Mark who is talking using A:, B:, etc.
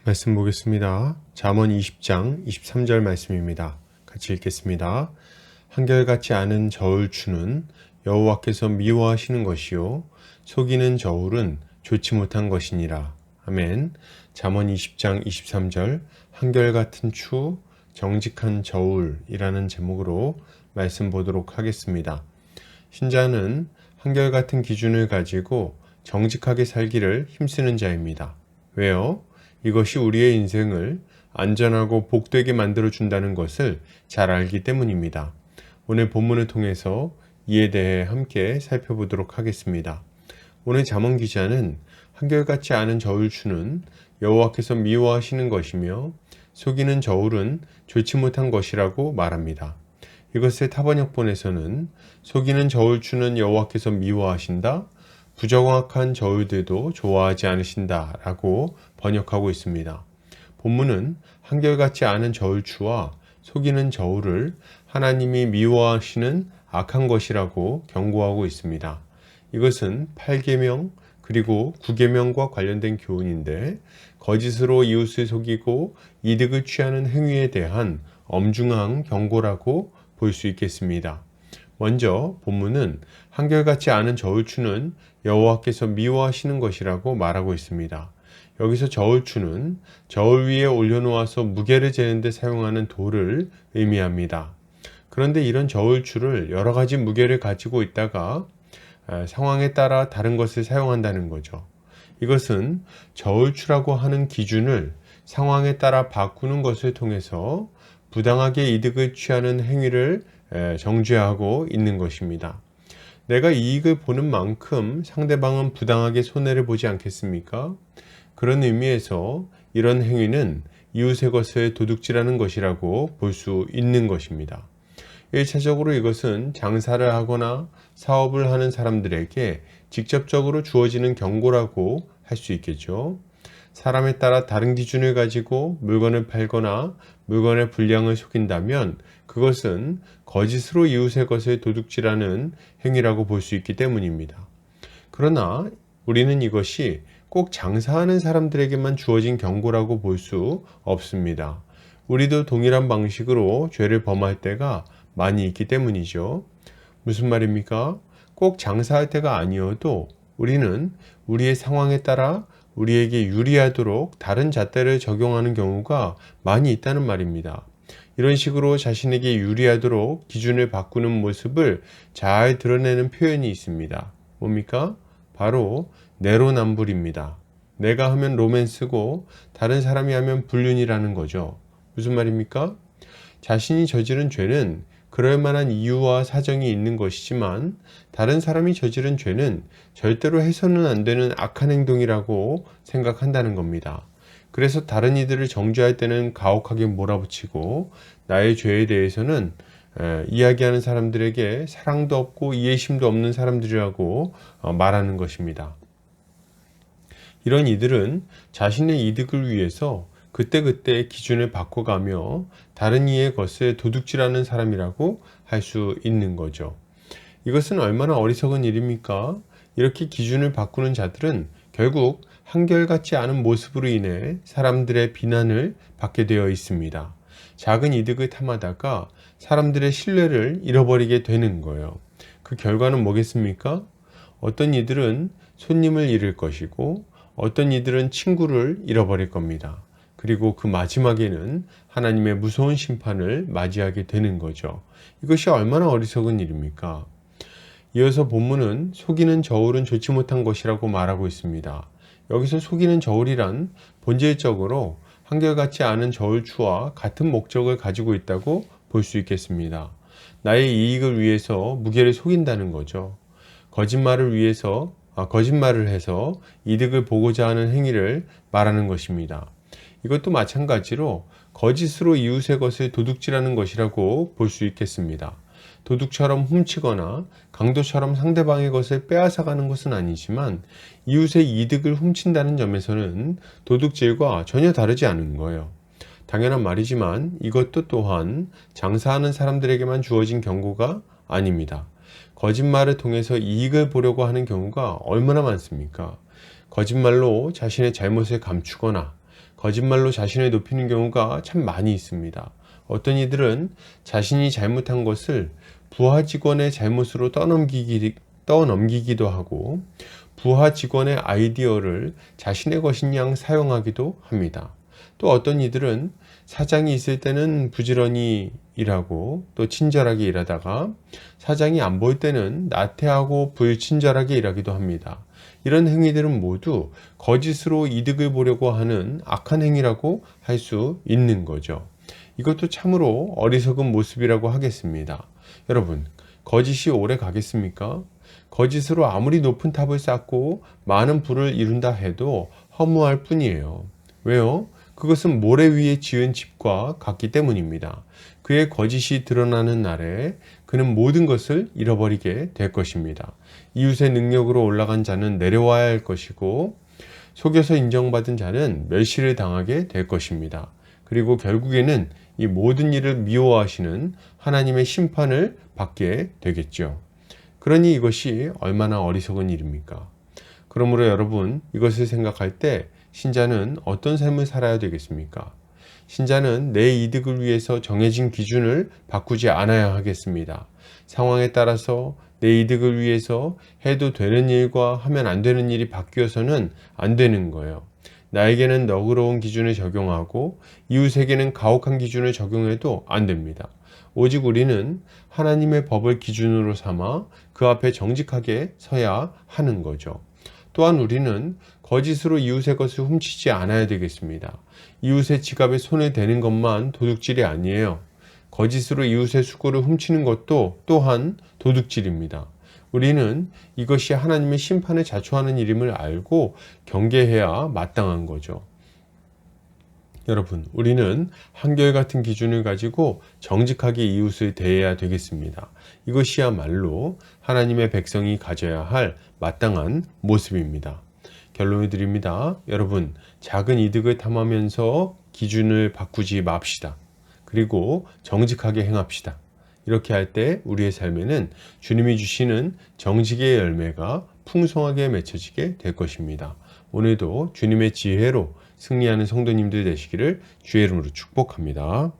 A: 말씀 보겠습니다. 잠언 20장 23절 말씀입니다. 같이 읽겠습니다. 한결같지 않은 저울추는 여호와께서 미워하시는 것이요 속이는 저울은 좋지 못한 것이니라. 아멘. 잠언 20장 23절 한결같은 추 정직한 저울이라는 제목으로 말씀 보도록 하겠습니다. 신자는 한결같은 기준을 가지고 정직하게 살기를 힘쓰는 자입니다. 왜요? 이것이 우리의 인생을 안전하고 복되게 만들어준다는 것을 잘 알기 때문입니다. 오늘 본문을 통해서 이에 대해 함께 살펴보도록 하겠습니다. 오늘 잠언 기자는 한결같지 않은 저울추는 여호와께서 미워하시는 것이며 속이는 저울은 좋지 못한 것이라고 말합니다. 이것을 타번역본에서는 속이는 저울추는 여호와께서 미워하신다, 부정확한 저울들도 좋아하지 않으신다 라고 번역하고 있습니다. 본문은 한결같지 않은 저울추와 속이는 저울을 하나님이 미워하시는 악한 것이라고 경고하고 있습니다. 이것은 8계명 그리고 9계명과 관련된 교훈인데 거짓으로 이웃을 속이고 이득을 취하는 행위에 대한 엄중한 경고라고 볼 수 있겠습니다. 먼저 본문은 한결같지 않은 저울추는 여호와께서 미워하시는 것이라고 말하고 있습니다. 여기서 저울추는 저울 위에 올려놓아서 무게를 재는 데 사용하는 돌을 의미합니다. 그런데 이런 저울추를 여러 가지 무게를 가지고 있다가 상황에 따라 다른 것을 사용한다는 거죠. 이것은 저울추라고 하는 기준을 상황에 따라 바꾸는 것을 통해서 부당하게 이득을 취하는 행위를 정죄하고 있는 것입니다. 내가 이익을 보는 만큼 상대방은 부당하게 손해를 보지 않겠습니까? 그런 의미에서 이런 행위는 이웃의 것을 도둑질하는 것이라고 볼 수 있는 것입니다. 1차적으로 이것은 장사를 하거나 사업을 하는 사람들에게 직접적으로 주어지는 경고라고 할 수 있겠죠. 사람에 따라 다른 기준을 가지고 물건을 팔거나 물건의 분량을 속인다면 그것은 거짓으로 이웃의 것을 도둑질하는 행위라고 볼 수 있기 때문입니다. 그러나 우리는 이것이 꼭 장사하는 사람들에게만 주어진 경고라고 볼 수 없습니다. 우리도 동일한 방식으로 죄를 범할 때가 많이 있기 때문이죠. 무슨 말입니까? 꼭 장사할 때가 아니어도 우리는 우리의 상황에 따라 우리에게 유리하도록 다른 잣대를 적용하는 경우가 많이 있다는 말입니다. 이런 식으로 자신에게 유리하도록 기준을 바꾸는 모습을 잘 드러내는 표현이 있습니다. 뭡니까? 바로 내로남불입니다. 내가 하면 로맨스고 다른 사람이 하면 불륜이라는 거죠. 무슨 말입니까? 자신이 저지른 죄는 그럴 만한 이유와 사정이 있는 것이지만 다른 사람이 저지른 죄는 절대로 해서는 안 되는 악한 행동이라고 생각한다는 겁니다. 그래서 다른 이들을 정죄할 때는 가혹하게 몰아붙이고 나의 죄에 대해서는 이야기하는 사람들에게 사랑도 없고 이해심도 없는 사람들이라고 말하는 것입니다. 이런 이들은 자신의 이득을 위해서 그때그때 기준을 바꿔가며 다른 이의 것을 도둑질하는 사람이라고 할 수 있는 거죠. 이것은 얼마나 어리석은 일입니까? 이렇게 기준을 바꾸는 자들은 결국 한결같지 않은 모습으로 인해 사람들의 비난을 받게 되어 있습니다. 작은 이득을 탐하다가 사람들의 신뢰를 잃어버리게 되는 거예요. 그 결과는 뭐겠습니까? 어떤 이들은 손님을 잃을 것이고 어떤 이들은 친구를 잃어버릴 겁니다. 그리고 그 마지막에는 하나님의 무서운 심판을 맞이하게 되는 거죠. 이것이 얼마나 어리석은 일입니까? 이어서 본문은 속이는 저울은 좋지 못한 것이라고 말하고 있습니다. 여기서 속이는 저울이란 본질적으로 한결같지 않은 저울추와 같은 목적을 가지고 있다고 볼 수 있겠습니다. 나의 이익을 위해서 무게를 속인다는 거죠. 거짓말을 해서 이득을 보고자 하는 행위를 말하는 것입니다. 이것도 마찬가지로 거짓으로 이웃의 것을 도둑질하는 것이라고 볼 수 있겠습니다. 도둑처럼 훔치거나 강도처럼 상대방의 것을 빼앗아가는 것은 아니지만 이웃의 이득을 훔친다는 점에서는 도둑질과 전혀 다르지 않은 거예요. 당연한 말이지만 이것도 또한 장사하는 사람들에게만 주어진 경고가 아닙니다. 거짓말을 통해서 이익을 보려고 하는 경우가 얼마나 많습니까? 거짓말로 자신의 잘못을 감추거나 거짓말로 자신을 높이는 경우가 참 많이 있습니다. 어떤 이들은 자신이 잘못한 것을 부하 직원의 잘못으로 떠넘기기도 하고 부하 직원의 아이디어를 자신의 것인 양 사용하기도 합니다. 또 어떤 이들은 사장이 있을 때는 부지런히 일하고 또 친절하게 일하다가 사장이 안 보일 때는 나태하고 불친절하게 일하기도 합니다. 이런 행위들은 모두 거짓으로 이득을 보려고 하는 악한 행위라고 할 수 있는 거죠. 이것도 참으로 어리석은 모습이라고 하겠습니다. 여러분, 거짓이 오래 가겠습니까? 거짓으로 아무리 높은 탑을 쌓고 많은 부를 이룬다 해도 허무할 뿐이에요. 왜요? 그것은 모래 위에 지은 집과 같기 때문입니다. 그의 거짓이 드러나는 날에 그는 모든 것을 잃어버리게 될 것입니다. 이웃의 능력으로 올라간 자는 내려와야 할 것이고 속여서 인정받은 자는 멸시를 당하게 될 것입니다. 그리고 결국에는 이 모든 일을 미워하시는 하나님의 심판을 받게 되겠죠. 그러니 이것이 얼마나 어리석은 일입니까? 그러므로 여러분, 이것을 생각할 때 신자는 어떤 삶을 살아야 되겠습니까? 신자는 내 이득을 위해서 정해진 기준을 바꾸지 않아야 하겠습니다. 상황에 따라서 내 이득을 위해서 해도 되는 일과 하면 안 되는 일이 바뀌어서는 안 되는 거예요. 나에게는 너그러운 기준을 적용하고 이웃에게는 가혹한 기준을 적용해도 안 됩니다. 오직 우리는 하나님의 법을 기준으로 삼아 그 앞에 정직하게 서야 하는 거죠. 또한 우리는 거짓으로 이웃의 것을 훔치지 않아야 되겠습니다. 이웃의 지갑에 손을 대는 것만 도둑질이 아니에요. 거짓으로 이웃의 수고를 훔치는 것도 또한 도둑질입니다. 우리는 이것이 하나님의 심판을 자초하는 일임을 알고 경계해야 마땅한 거죠. 여러분, 우리는 한결같은 기준을 가지고 정직하게 이웃을 대해야 되겠습니다. 이것이야말로 하나님의 백성이 가져야 할 마땅한 모습입니다. 결론을 드립니다. 여러분, 작은 이득을 탐하면서 기준을 바꾸지 맙시다. 그리고 정직하게 행합시다. 이렇게 할 때 우리의 삶에는 주님이 주시는 정직의 열매가 풍성하게 맺혀지게 될 것입니다. 오늘도 주님의 지혜로 승리하는 성도님들 되시기를 주의 이름으로 축복합니다.